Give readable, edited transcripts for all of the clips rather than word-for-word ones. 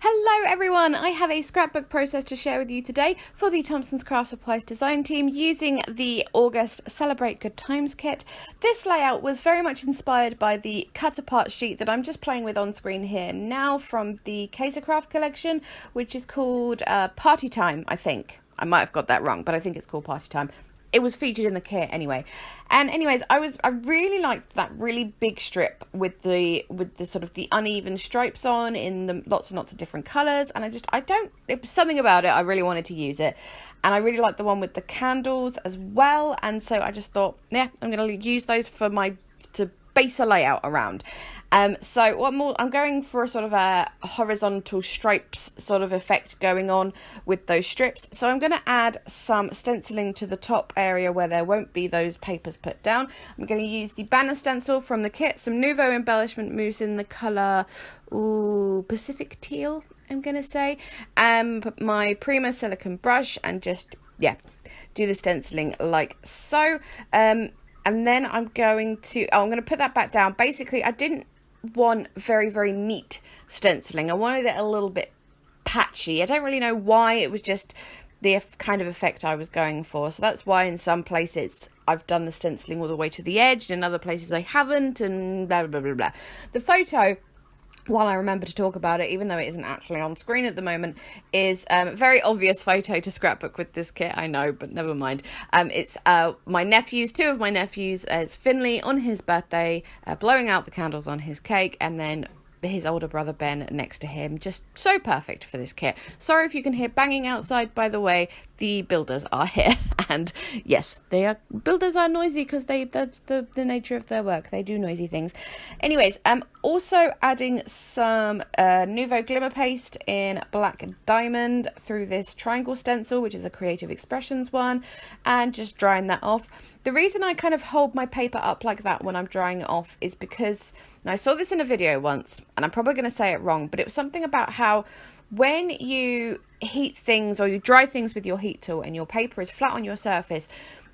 Hello everyone, I have a scrapbook process to share with you today for the Thompson's Craft Supplies design team using the August Celebrate Good Times kit. This layout was very much inspired by the cut apart sheet that I'm just playing with on screen here now from the Craft collection, which is called Party Time, I think. I might have got that wrong, but I think it's called Party Time. It was featured in the kit anyway. And anyways, I really liked that really big strip with the sort of the uneven stripes on in the lots and lots of different colours. And it was something about it, I really wanted to use it. And I really liked the one with the candles as well. And so I just thought, yeah, I'm going to use those for to base a layout around. So what more? I'm going for a sort of a horizontal stripes sort of effect going on with those strips. So I'm going to add some stenciling to the top area where there won't be those papers put down. I'm going to use the banner stencil from the kit, some Nouveau embellishment mousse in the colour Pacific Teal, I'm going to say. Put my Prima silicone brush and just, yeah, do the stenciling like so. And then I'm going to put that back down. Basically, I didn't want very, very neat stenciling. I wanted it a little bit patchy. I don't really know why. It was just the kind of effect I was going for. So that's why in some places I've done the stenciling all the way to the edge, and in other places I haven't, and blah, blah, blah, blah. The photo, while I remember to talk about it, even though it isn't actually on screen at the moment, is a very obvious photo to scrapbook with this kit, I know, but never mind. It's my nephews, two of my nephews. It's Finley on his birthday, blowing out the candles on his cake, and then his older brother Ben next to him. Just so perfect for this kit. Sorry if you can hear banging outside, by the way. The builders are here, and yes, builders are noisy because that's the nature of their work. They do noisy things. Anyways, I'm also adding some Nouveau glimmer paste in black diamond through this triangle stencil, which is a Creative Expressions one, and just drying that off. The reason I kind of hold my paper up like that when I'm drying it off is because, now I saw this in a video once, and I'm probably going to say it wrong, but it was something about how when you heat things or you dry things with your heat tool and your paper is flat on your surface,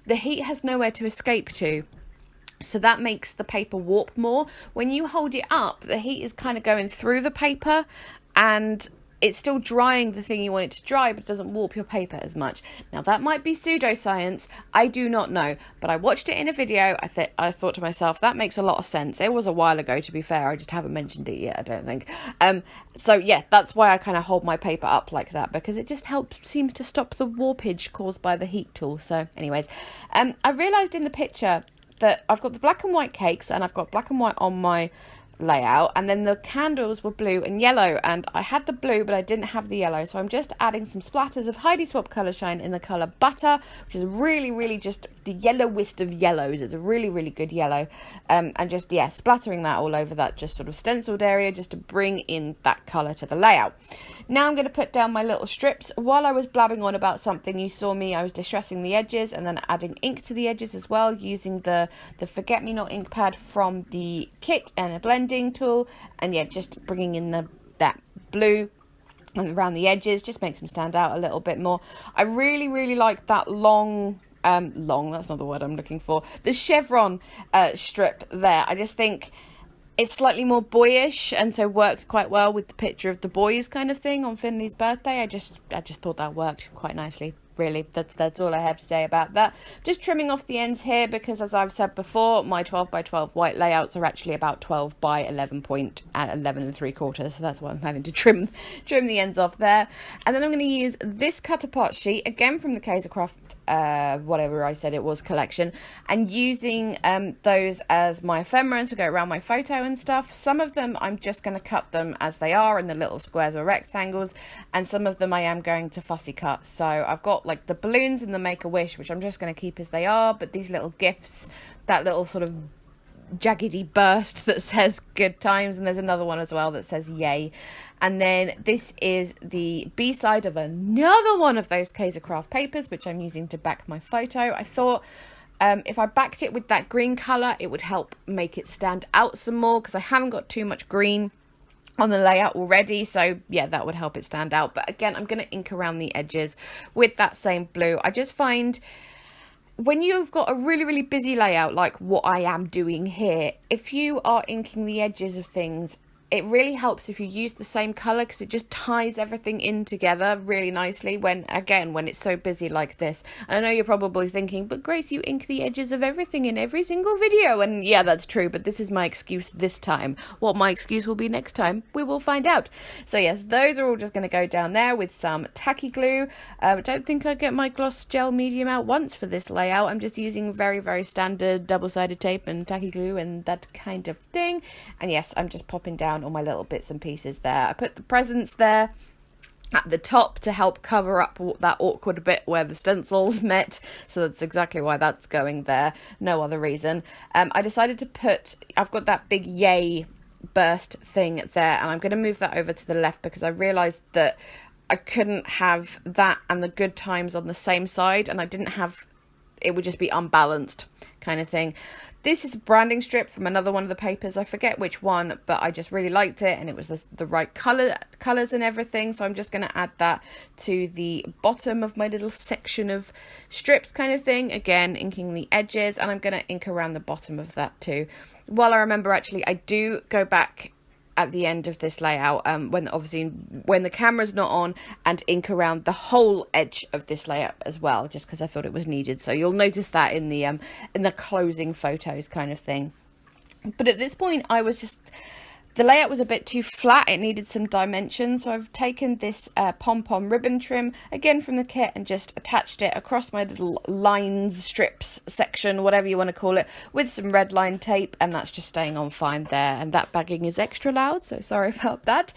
the heat has nowhere to escape to. So that makes the paper warp more. When you hold it up, the heat is kind of going through the paper and it's still drying the thing you want it to dry, but it doesn't warp your paper as much. Now that might be pseudoscience, I do not know, but I watched it in a video. I thought to myself, that makes a lot of sense. It was a while ago, to be fair. I just haven't mentioned it yet, I don't think. So yeah, that's why I kind of hold my paper up like that, because it just seems to stop the warpage caused by the heat tool. So anyways, I realised in the picture that I've got the black and white cakes and I've got black and white on my layout, and then the candles were blue and yellow, and I had the blue but I didn't have the yellow, so I'm just adding some splatters of Heidi Swap Colour Shine in the colour Butter, which is really just the yellowest of yellows. It's a really good yellow, and just, yeah, splattering that all over that just sort of stenciled area just to bring in that colour to the layout. Now I'm going to put down my little strips. While I was blabbing on about something, you saw me, I was distressing the edges and then adding ink to the edges as well, using the Forget Me Not ink pad from the kit and a blending tool, and yeah, just bringing in that blue and around the edges, just makes them stand out a little bit more. I really like that long, that's not the word I'm looking for, the chevron strip there. I just think it's slightly more boyish, and so works quite well with the picture of the boys kind of thing on Finley's birthday. I just thought that worked quite nicely. Really, that's all I have to say about that. Just trimming off the ends here because, as I've said before, my 12 by 12 white layouts are actually about 12 by 11 at 11 3/4, so that's why I'm having to trim the ends off there. And then I'm going to use this cut apart sheet again from the Craft whatever I said it was collection, and using those as my ephemera to go around my photo and stuff. Some of them I'm just going to cut them as they are in the little squares or rectangles, and some of them I am going to fussy cut. So I've got like the balloons and the Make-A-Wish, which I'm just going to keep as they are, but these little gifts, that little sort of jaggedy burst that says good times, and there's another one as well that says yay. And then this is the B-side of another one of those Craft papers, which I'm using to back my photo. I thought if I backed it with that green colour, it would help make it stand out some more, because I haven't got too much green on the layout already, so yeah, that would help it stand out. But again, I'm going to ink around the edges with that same blue. I just find when you've got a really busy layout like what I am doing here, if you are inking the edges of things it really helps if you use the same colour, because it just ties everything in together really nicely when it's so busy like this. And I know you're probably thinking, but Grace, you ink the edges of everything in every single video. And yeah, that's true, but this is my excuse this time. What my excuse will be next time, we will find out. So yes, those are all just going to go down there with some tacky glue. I don't think I get my gloss gel medium out once for this layout. I'm just using very, very standard double-sided tape and tacky glue and that kind of thing. And yes, I'm just popping down all my little bits and pieces there. I put the presents there at the top to help cover up that awkward bit where the stencils met, so that's exactly why that's going there, no other reason. I decided to put, I've got that big yay burst thing there, and I'm going to move that over to the left because I realised that I couldn't have that and the good times on the same side, and I didn't have, it would just be unbalanced kind of thing. This is a branding strip from another one of the papers. I forget which one, but I just really liked it, and it was the right colours and everything. So I'm just going to add that to the bottom of my little section of strips kind of thing. Again, inking the edges, and I'm going to ink around the bottom of that too. While I remember, actually, I do go back at the end of this layout, when the camera's not on, and ink around the whole edge of this layout as well, just because I thought it was needed. So you'll notice that in the closing photos kind of thing. But at this point, the layout was a bit too flat. It needed some dimension, so I've taken this pom-pom ribbon trim, again from the kit, and just attached it across my little lines, strips section, whatever you want to call it, with some red line tape, and that's just staying on fine there. And that bagging is extra loud, so sorry about that.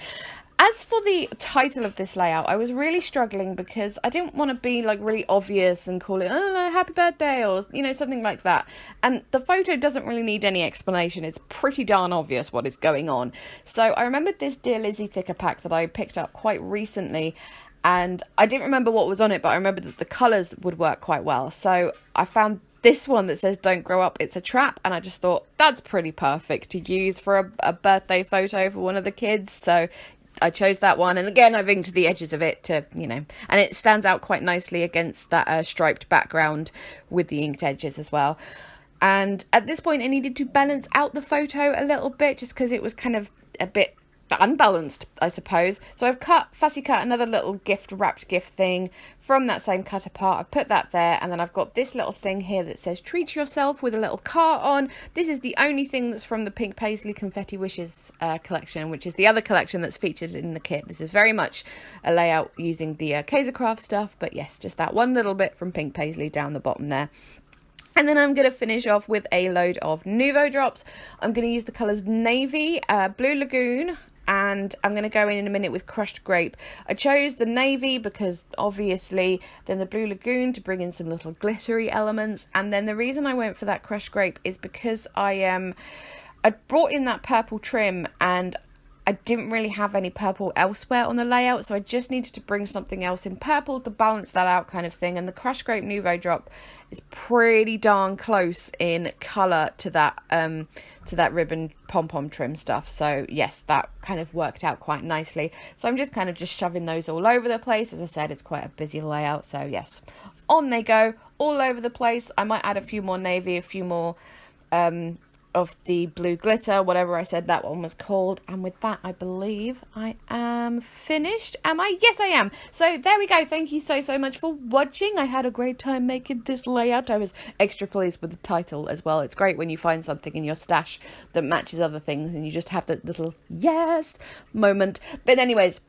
As for the title of this layout, I was really struggling because I didn't want to be like really obvious and call it, oh no, happy birthday, or something like that. And the photo doesn't really need any explanation. It's pretty darn obvious what is going on. So I remembered this Dear Lizzie thicker pack that I picked up quite recently, and I didn't remember what was on it, but I remembered that the colours would work quite well. So I found this one that says "Don't grow up, it's a trap," and I just thought that's pretty perfect to use for a birthday photo for one of the kids. So I chose that one, and again I've inked the edges of it to, and it stands out quite nicely against that striped background with the inked edges as well. And at this point I needed to balance out the photo a little bit, just because it was kind of a bit unbalanced, I suppose. So I've fussy cut another little wrapped gift thing from that same cut apart. I've put that there, and then I've got this little thing here that says treat yourself with a little car on. This is the only thing that's from the Pink Paisley Confetti Wishes collection, which is the other collection that's featured in the kit. This is very much a layout using the Kaisercraft stuff, but yes, just that one little bit from Pink Paisley down the bottom there. And then I'm going to finish off with a load of Nuvo drops. I'm going to use the colours Navy, Blue Lagoon, and I'm going to go in a minute with Crushed Grape. I chose the navy because obviously, then the Blue Lagoon to bring in some little glittery elements, and then the reason I went for that Crushed Grape is because I brought in that purple trim, and I didn't really have any purple elsewhere on the layout, so I just needed to bring something else in purple to balance that out kind of thing. And the Crushed Grape Nuvo drop is pretty darn close in colour to that ribbon pom-pom trim stuff. So yes, that kind of worked out quite nicely. So I'm just kind of shoving those all over the place. As I said, it's quite a busy layout, so yes, on they go, all over the place. I might add a few more navy, a few more of the blue glitter, whatever I said that one was called. And with that, I believe I am finished. Am I? Yes, I am. So there we go. Thank you so much for watching. I had a great time making this layout. I was extra pleased with the title as well. It's great when you find something in your stash that matches other things and you just have that little yes moment. But anyways,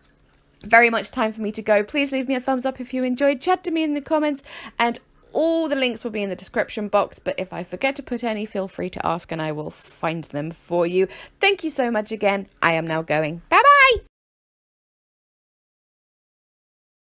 very much time for me to go. Please leave me a thumbs up if you enjoyed. Chat to me in the comments, and all the links will be in the description box, but if I forget to put any, feel free to ask and I will find them for you. Thank you so much again. I am now going. Bye bye.